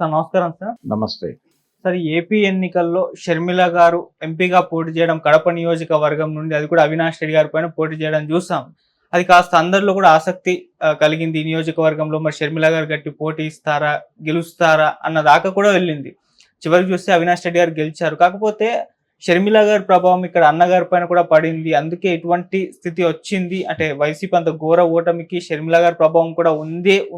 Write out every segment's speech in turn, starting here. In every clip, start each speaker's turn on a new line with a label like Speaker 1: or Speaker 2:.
Speaker 1: Sir నమస్కారం sir.
Speaker 2: నమస్తే.
Speaker 1: Sir AP ఎన్నికల్లో షర్మిల గారు ఎంపీగా పోటీ చేయడం కడప నియోజకవర్గం నుండి, అది కూడా అవినాష్ రెడ్డి గారి పైన పోటీ చేయడం చూసాం. అది కాస్త అందరిలో కూడా ఆసక్తి కలిగింది. ఈ నియోజకవర్గంలో మరి షర్మిల గారు గట్టి పోటీ ఇస్తారా, గెలుస్తారా అన్న దాకా కూడా వెళ్ళింది. చివరికి చూస్తే అవినాష్ రెడ్డి గారు గెలిచారు. కాకపోతే షర్మిల గారి ప్రభావం ఇక్కడ అన్నగారి పైన కూడా పడింది. అందుకే ఇటువంటి స్థితి వచ్చింది. అంటే వైసీపీ అంత ఘోర ఓటమికి షర్మిల గారి ప్రభావం కూడా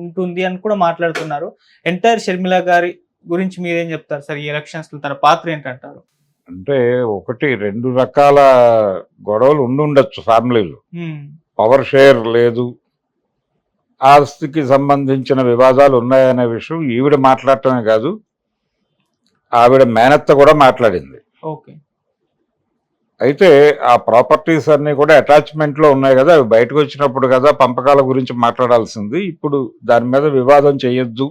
Speaker 1: ఉంటుంది అని కూడా మాట్లాడుతున్నారు. ఎంటైర్ షర్మిల గారి గురించి మీరేం చెప్తారు సార్? ఈ ఎలక్షన్స్ లో తన పాత్ర ఏంటంటారు?
Speaker 2: అంటే ఒకటి 2 రకాల గొడవలు ఉండుండొచ్చు ఫ్యామిలీలో. పవర్ షేర్ లేదు, ఆస్తికి సంబంధించిన వివాదాలు ఉన్నాయనే విషయం ఈవిడ మాట్లాడటమే కాదు, ఆవిడ మేనత్త కూడా మాట్లాడింది.
Speaker 1: ఓకే.
Speaker 2: అయితే ఆ ప్రాపర్టీస్ అన్నీ కూడా అటాచ్మెంట్లో ఉన్నాయి కదా, అవి బయటకు వచ్చినప్పుడు కదా పంపకాల గురించి మాట్లాడాల్సింది. ఇప్పుడు దాని మీద వివాదం చేయొద్దు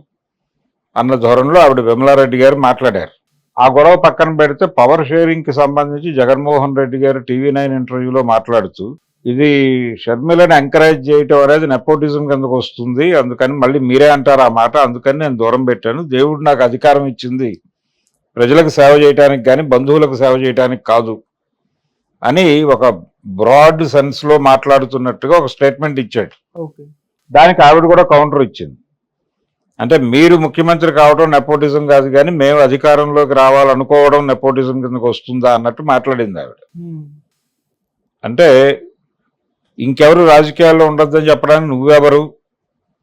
Speaker 2: అన్న ధోరణిలో ఆవిడ విమలారెడ్డి గారు మాట్లాడారు. ఆ గొడవ పక్కన పెడితే పవర్ షేరింగ్కి సంబంధించి జగన్మోహన్ రెడ్డి గారు TV9 ఇంటర్వ్యూలో మాట్లాడుతూ, ఇది షర్మిలను ఎంకరేజ్ చేయటం అనేది నెపోటిజం కిందకు వస్తుంది, అందుకని మళ్ళీ మీరే అంటారు ఆ మాట, అందుకని నేను దూరం పెట్టాను. దేవుడు నాకు అధికారం ఇచ్చింది ప్రజలకు సేవ చేయడానికి కానీ బంధువులకు సేవ చేయడానికి కాదు అని ఒక బ్రాడ్ సెన్స్లో మాట్లాడుతున్నట్టుగా ఒక స్టేట్మెంట్ ఇచ్చాడు. దానికి ఆవిడ కూడా కౌంటర్ ఇచ్చింది. అంటే మీరు ముఖ్యమంత్రి కావడం నెపోటిజం కాదు, కానీ మేము అధికారంలోకి రావాలనుకోవడం నెపోటిజం కిందకు వస్తుందా అన్నట్టు మాట్లాడింది ఆవిడ. అంటే ఇంకెవరు రాజకీయాల్లో ఉండొద్దని చెప్పడానికి నువ్వెవరు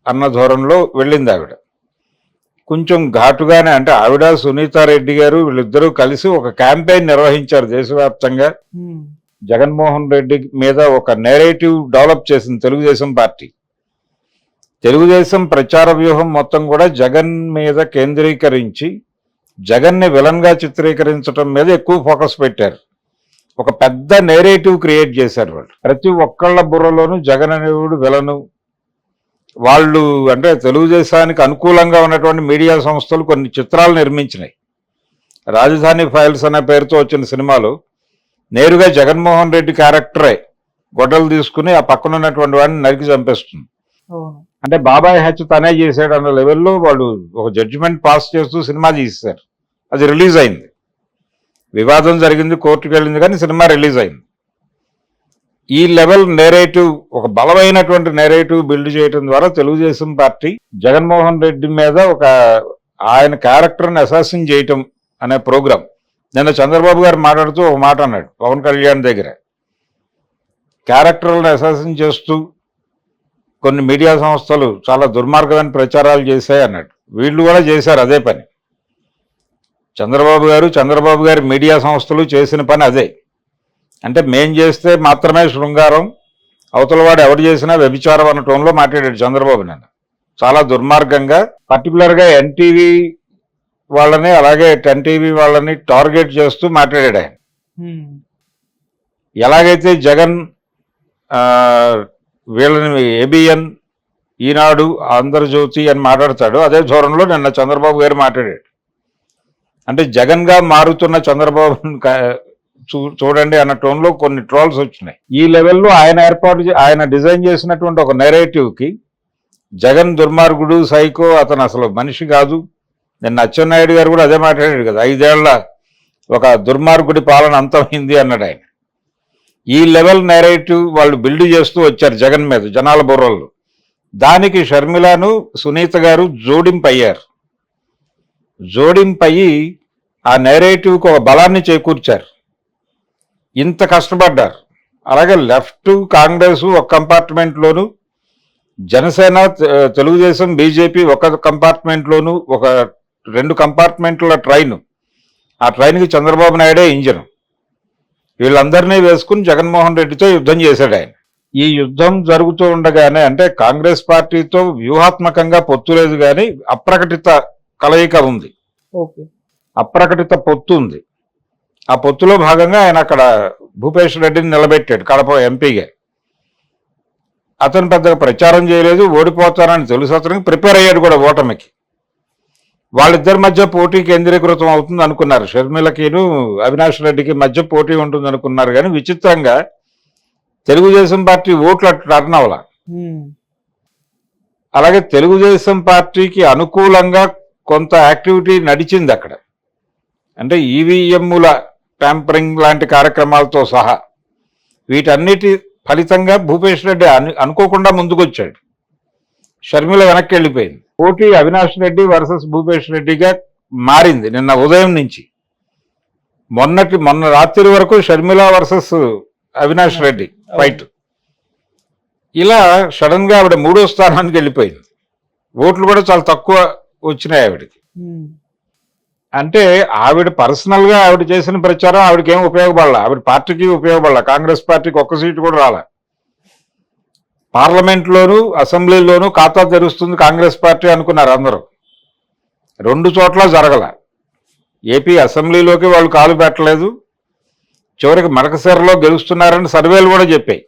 Speaker 2: అన్న ధోరణిలో వెళ్ళింది ఆవిడ. కొంచెం ఘాటుగానే, అంటే ఆవిడ సునీతారెడ్డి గారు వీళ్ళిద్దరూ కలిసి ఒక క్యాంపెయిన్ నిర్వహించారు దేశవ్యాప్తంగా. జగన్మోహన్ రెడ్డి మీద ఒక నేరేటివ్ డెవలప్ చేసింది తెలుగుదేశం పార్టీ. తెలుగుదేశం ప్రచార వ్యూహం మొత్తం కూడా జగన్ మీద కేంద్రీకరించి జగన్ని విలన్గా చిత్రీకరించడం మీద ఎక్కువ ఫోకస్ పెట్టారు. ఒక పెద్ద నేరేటివ్ క్రియేట్ చేశారు వాళ్ళు. ప్రతి ఒక్కళ్ళ బుర్రలోనూ జగన్ అనేవాడు విలను. వాళ్ళు అంటే తెలుగుదేశానికి అనుకూలంగా ఉన్నటువంటి మీడియా సంస్థలు కొన్ని చిత్రాలు నిర్మించినాయి. రాజధాని ఫైల్స్ అనే పేరుతో వచ్చిన సినిమాలో నేరుగా జగన్మోహన్ రెడ్డి క్యారెక్టరే గొడ్డలు తీసుకుని ఆ పక్కన ఉన్నటువంటి వాడిని నరికి చంపేస్తుంది. అంటే బాబాయ్ హత్య తనే చేశాడు అన్న లెవెల్లో వాళ్ళు ఒక జడ్జిమెంట్ పాస్ చేస్తూ సినిమా తీశారు. అది రిలీజ్ అయింది, వివాదం జరిగింది, కోర్టుకు వెళ్ళింది, కానీ సినిమా రిలీజ్ అయింది. ఈ లెవెల్ నేరేటివ్, ఒక బలమైనటువంటి నేరేటివ్ బిల్డ్ చేయడం ద్వారా తెలుగుదేశం పార్టీ జగన్మోహన్ రెడ్డి మీద ఒక ఆయన క్యారెక్టర్ని అసాసిన్ చేయటం అనే ప్రోగ్రాం. నిన్న చంద్రబాబు గారు మాట్లాడుతూ ఒక మాట అన్నాడు పవన్ కళ్యాణ్ దగ్గర, క్యారెక్టర్లను అసాసిన్ చేస్తూ కొన్ని మీడియా సంస్థలు చాలా దుర్మార్గమైన ప్రచారాలు చేశాయి అన్నాడు. వీళ్ళు కూడా చేశారు అదే పని. చంద్రబాబు గారి మీడియా సంస్థలు చేసిన పని అదే. అంటే మేం చేస్తే మాత్రమే శృంగారం, అవతలవాడు ఎవరు చేసినా వ్యభిచారం అన్న టోన్లో మాట్లాడాడు చంద్రబాబు. నేను చాలా దుర్మార్గంగా పర్టికులర్గా ఎన్టీవీ వాళ్ళని అలాగే 10TV వాళ్ళని టార్గెట్ చేస్తూ మాట్లాడాడు ఆయన. ఎలాగైతే జగన్ వీళ్ళని ABN, ఈనాడు, ఆంధ్రజ్యోతి అని మాట్లాడతాడు, అదే ధోరణిలో నిన్న చంద్రబాబు గారు మాట్లాడాడు. అంటే జగన్గా మారుతున్న చంద్రబాబుని చూడండి అన్న టోన్లో కొన్ని ట్రోల్స్ వచ్చినాయి. ఈ లెవెల్లో ఆయన డిజైన్ చేసినటువంటి ఒక నెరేటివ్కి జగన్ దుర్మార్గుడు, సైకో, అతను అసలు మనిషి కాదు. నిన్న అచ్చెన్నాయుడు గారు కూడా అదే మాట్లాడాడు కదా, 5 ఏళ్ల ఒక దుర్మార్గుడి పాలన అంతమైంది అన్నాడు ఆయన. ఈ లెవెల్ నెరేటివ్ వాళ్ళు బిల్డ్ చేస్తూ వచ్చారు జగన్ మీద జనాల బుర్రల్లో. దానికి షర్మిలను, సునీత గారు జోడింపయ్యి ఆ నెరేటివ్కి ఒక బలాన్ని చేకూర్చారు. ఇంత కష్టపడ్డారు. అలాగే లెఫ్ట్, కాంగ్రెస్ ఒక కంపార్ట్మెంట్లోను, జనసేన, తెలుగుదేశం, బీజేపీ ఒక కంపార్ట్మెంట్లోను, ఒక 2 కంపార్ట్మెంట్ల ట్రైన్. ఆ ట్రైన్కి చంద్రబాబు నాయుడే ఇంజన్. వీళ్ళందరినీ వేసుకుని జగన్మోహన్ రెడ్డితో యుద్ధం చేశాడు ఆయన. ఈ యుద్ధం జరుగుతూ ఉండగానే, అంటే కాంగ్రెస్ పార్టీతో వ్యూహాత్మకంగా పొత్తు లేదు కానీ అప్రకటిత కలయిక ఉంది, అప్రకటిత పొత్తు ఉంది. ఆ పొత్తులో భాగంగా ఆయన అక్కడ భూపేష్ రెడ్డిని నిలబెట్టాడు కడప ఎంపీగా. అతను పెద్దగా ప్రచారం చేయలేదు, ఓడిపోతానని తెలుసు, అతనికి ప్రిపేర్ అయ్యాడు కూడా ఓటమికి. వాళ్ళిద్దరి మధ్య పోటీ కేంద్రీకృతం అవుతుంది అనుకున్నారు. షర్మిలకిను అవినాష్ రెడ్డికి మధ్య పోటీ ఉంటుంది అనుకున్నారు, కానీ విచిత్రంగా తెలుగుదేశం పార్టీ ఓట్లు అట్లా టర్న్ అవ్వాల. అలాగే తెలుగుదేశం పార్టీకి అనుకూలంగా కొంత యాక్టివిటీ నడిచింది అక్కడ. అంటే ఈవీఎంల ట్యాంపరింగ్ లాంటి కార్యక్రమాలతో సహా వీటన్నిటి ఫలితంగా భూపేష్ రెడ్డి అనుకోకుండా ముందుకొచ్చాడు. షర్మిల వెనక్కి వెళ్ళిపోయింది. పోటీ అవినాష్ రెడ్డి వర్సెస్ భూపేష్ రెడ్డిగా మారింది నిన్న ఉదయం నుంచి. మొన్న రాత్రి వరకు షర్మిల వర్సెస్ అవినాష్ రెడ్డి ఫైట్. ఇలా సడన్ గా ఆవిడ 3వ స్థానానికి వెళ్ళిపోయింది. ఓట్లు కూడా చాలా తక్కువ వచ్చినాయి ఆవిడకి. అంటే ఆవిడ పర్సనల్ గా ఆవిడ చేసిన ప్రచారం ఆవిడకి ఏం ఉపయోగపడాల, ఆవిడ పార్టీకి ఉపయోగపడాల. కాంగ్రెస్ పార్టీకి ఒక్క సీటు కూడా రాల. పార్లమెంట్లోను అసెంబ్లీలోనూ ఖాతా తెరుస్తుంది కాంగ్రెస్ పార్టీ అనుకున్నారు అందరూ. 2 చోట్ల జరగల. ఏపీ అసెంబ్లీలోకి వాళ్ళు కాలు పెట్టలేదు. చివరికి మడకశిరలో గెలుస్తున్నారని సర్వేలు కూడా చెప్పాయి.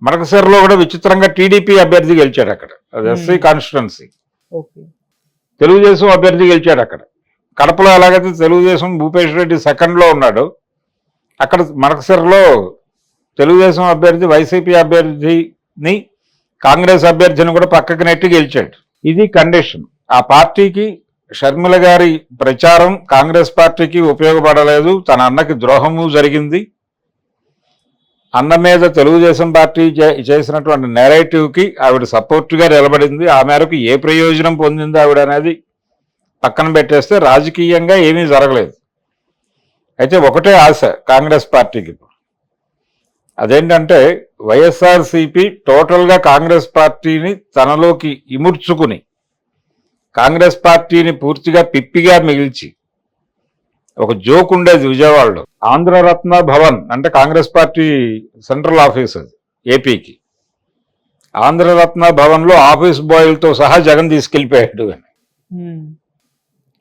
Speaker 2: మడకశిరలో కూడా విచిత్రంగా టీడీపీ అభ్యర్థి గెలిచాడు అక్కడ. అది ఎస్సీ కాన్స్టిట్యున్సీ. తెలుగుదేశం అభ్యర్థి గెలిచాడు అక్కడ. కడపలో ఎలాగైతే తెలుగుదేశం భూపేష్ రెడ్డి సెకండ్లో ఉన్నాడు, అక్కడ మడకశిరలో తెలుగుదేశం అభ్యర్థి వైసీపీ అభ్యర్థిని కాంగ్రెస్ అభ్యర్థిని కూడా పక్కకి నెట్టి గెలిచాడు. ఇది కండిషన్. ఆ పార్టీకి షర్మిల గారి ప్రచారం కాంగ్రెస్ పార్టీకి ఉపయోగపడలేదు. తన అన్నకి ద్రోహము జరిగింది. అన్న మీద తెలుగుదేశం పార్టీ చేసినటువంటి నెరేటివ్కి ఆవిడ సపోర్ట్గా నిలబడింది. ఆ మేరకు ఏ ప్రయోజనం పొందింది ఆవిడ అనేది పక్కన పెట్టేస్తే రాజకీయంగా ఏమీ జరగలేదు. అయితే ఒకటే ఆశ కాంగ్రెస్ పార్టీకి. అదేంటంటే వైఎస్ఆర్సీపీ టోటల్గా కాంగ్రెస్ పార్టీని తనలోకి ఇముడ్చుకుని కాంగ్రెస్ పార్టీని పూర్తిగా పిప్పిగా మిగిల్చి, ఒక జోక్ ఉండేది విజయవాడలో, ఆంధ్రరత్న భవన్ అంటే కాంగ్రెస్ పార్టీ సెంట్రల్ ఆఫీస్ అది ఏపీకి. ఆంధ్రరత్న భవన్లో ఆఫీస్ బాయ్లతో సహా జగన్ తీసుకెళ్ళిపోయాడు అని,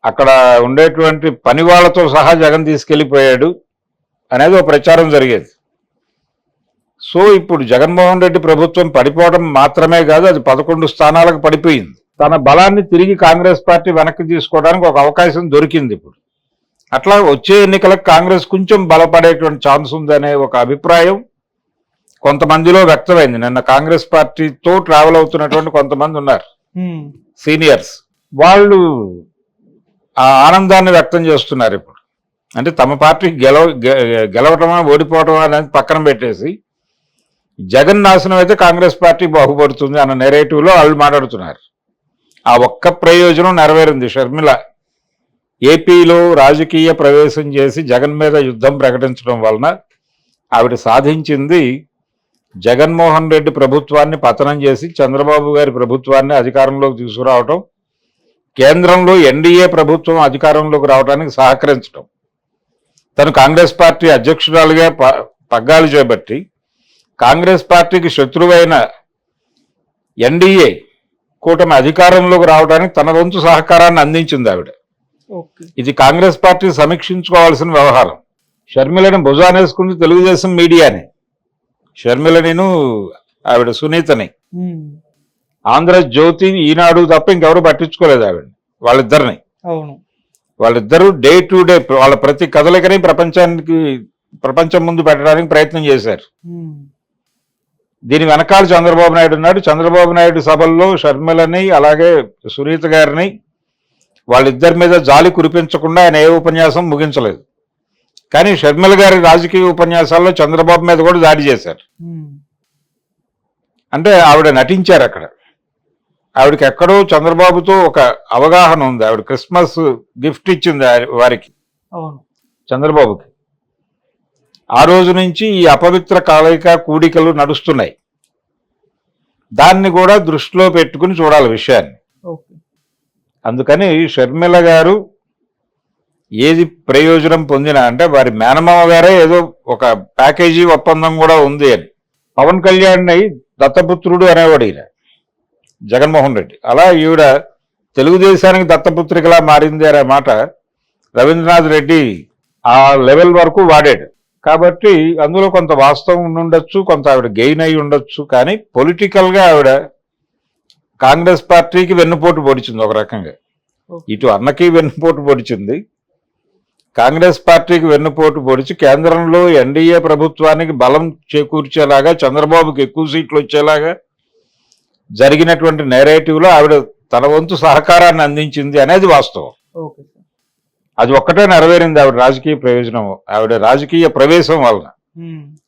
Speaker 2: అక్కడ ఉండేటువంటి పని వాళ్ళతో సహా జగన్ తీసుకెళ్ళిపోయాడు అనేది ఒక ప్రచారం జరిగేది. సో ఇప్పుడు జగన్మోహన్ రెడ్డి ప్రభుత్వం పడిపోవడం మాత్రమే కాదు, అది 11 స్థానాలకు పడిపోయింది. తన బలాన్ని తిరిగి కాంగ్రెస్ పార్టీ వెనక్కి తీసుకోవడానికి ఒక అవకాశం దొరికింది ఇప్పుడు. అట్లా వచ్చే ఎన్నికలకు కాంగ్రెస్ కొంచెం బలపడేటువంటి ఛాన్స్ ఉందనే ఒక అభిప్రాయం కొంతమందిలో వ్యక్తమైంది. నిన్న కాంగ్రెస్ పార్టీతో ట్రావెల్ అవుతున్నటువంటి కొంతమంది ఉన్నారు సీనియర్స్, వాళ్ళు ఆ ఆనందాన్ని వ్యక్తం చేస్తున్నారు ఇప్పుడు. అంటే తమ పార్టీ గెలవటమా ఓడిపోవటమా అనేది పక్కన పెట్టేసి జగన్ నాశనం అయితే కాంగ్రెస్ పార్టీ బాగుపడుతుంది అన్న నెరేటివ్లో వాళ్ళు మాట్లాడుతున్నారు. ఆ ఒక్క ప్రయోజనం నెరవేరింది. షర్మిల ఏపీలో రాజకీయ ప్రవేశం చేసి జగన్ మీద యుద్ధం ప్రకటించడం వలన ఆవిడ సాధించింది జగన్మోహన్ రెడ్డి ప్రభుత్వాన్ని పతనం చేసి చంద్రబాబు గారి ప్రభుత్వాన్ని అధికారంలోకి తీసుకురావటం, కేంద్రంలో ఎన్డీఏ ప్రభుత్వం అధికారంలోకి రావడానికి సహకరించడం. తను కాంగ్రెస్ పార్టీ అధ్యక్షురాలుగా పగ్గాలు చేపట్టి కాంగ్రెస్ పార్టీకి శత్రువైన ఎన్డీఏ కూటమి అధికారంలోకి రావడానికి తన వంతు సహకారాన్ని అందించింది ఆవిడ. ఇది కాంగ్రెస్ పార్టీ సమీక్షించుకోవాల్సిన వ్యవహారం. షర్మిలని భుజానేసుకుంది తెలుగుదేశం మీడియాని. షర్మిలనిను ఆవిడ సునీతని, ఆంధ్రజ్యోతి, ఈనాడు తప్ప ఇంకెవరు పట్టించుకోలేదు ఆవిడ. వాళ్ళిద్దరూ డే టు డే వాళ్ళ ప్రతి కదలికని ప్రపంచం ముందు పెట్టడానికి ప్రయత్నం చేశారు. దీని వెనకాల చంద్రబాబు నాయుడు ఉన్నాడు. చంద్రబాబు నాయుడు సభల్లో షర్మిలని అలాగే సునీత గారిని వాళ్ళిద్దరి మీద జాలి కురిపించకుండా ఆయన ఏ ఉపన్యాసం ముగించలేదు. కానీ షర్మిల గారి రాజకీయ ఉపన్యాసాల్లో చంద్రబాబు మీద కూడా దాడి చేశారు. అంటే ఆవిడ నటించారు అక్కడ. ఆవిడకి ఎక్కడో చంద్రబాబుతో ఒక అవగాహన ఉంది. ఆవిడ క్రిస్మస్ గిఫ్ట్ ఇచ్చింది వారికి, చంద్రబాబుకి. ఆ రోజు నుంచి ఈ అపవిత్ర కలయిక కూడికలు నడుస్తున్నాయి. దాన్ని కూడా దృష్టిలో పెట్టుకుని చూడాలి విషయాన్ని. అందుకని షర్మిల గారు ఏది ప్రయోజనం పొందినా అంటే వారి మేనమామ గారే ఏదో ఒక ప్యాకేజీ ఒప్పందం కూడా ఉంది అని. పవన్ కళ్యాణ్ దత్తపుత్రుడు అనేవాడు ఈయన జగన్మోహన్ రెడ్డి. అలా ఈవిడ తెలుగుదేశానికి దత్తపుత్రికలా మారింది అనే మాట రవీంద్రనాథ్ రెడ్డి ఆ లెవెల్ వరకు వాడాడు. కాబట్టి అందులో కొంత వాస్తవం ఉండొచ్చు, కొంత ఆవిడ గెయిన్ అయి ఉండొచ్చు. కానీ పొలిటికల్గా ఆవిడ కాంగ్రెస్ పార్టీకి వెన్నుపోటు పొడిచింది ఒక రకంగా. ఇటు అన్నకి వెన్నుపోటు పొడిచింది, కాంగ్రెస్ పార్టీకి వెన్నుపోటు పొడిచి కేంద్రంలో ఎన్డీఏ ప్రభుత్వానికి బలం చేకూర్చేలాగా, చంద్రబాబుకి ఎక్కువ సీట్లు వచ్చేలాగా జరిగినటువంటి నెరేటివ్లో ఆవిడ తన వంతు సహకారాన్ని అందించింది అనేది వాస్తవం.
Speaker 1: Okay sir.
Speaker 2: అది ఒక్కటే నెరవేరింది ఆవిడ రాజకీయ ప్రయోజనం, ఆవిడ రాజకీయ ప్రవేశం వలన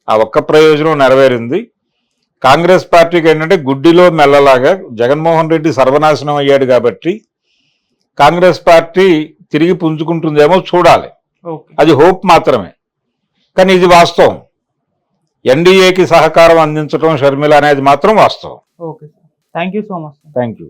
Speaker 2: ఆ ఒక్క ప్రయోజనం నెరవేరింది. కాంగ్రెస్ పార్టీకి ఏంటంటే గుడ్డిలో మెల్లలాగా జగన్మోహన్ రెడ్డి సర్వనాశనం అయ్యాడు కాబట్టి కాంగ్రెస్ పార్టీ తిరిగి పుంజుకుంటుందేమో చూడాలి.
Speaker 1: ఓకే.
Speaker 2: అది హోప్ మాత్రమే. కానీ ఇది వాస్తవం. ఎన్డీఏకి సహకారం అందించడం షర్మిల అనేది మాత్రం వాస్తవం.
Speaker 1: Okay sir. Thank you so much.
Speaker 2: Thank you.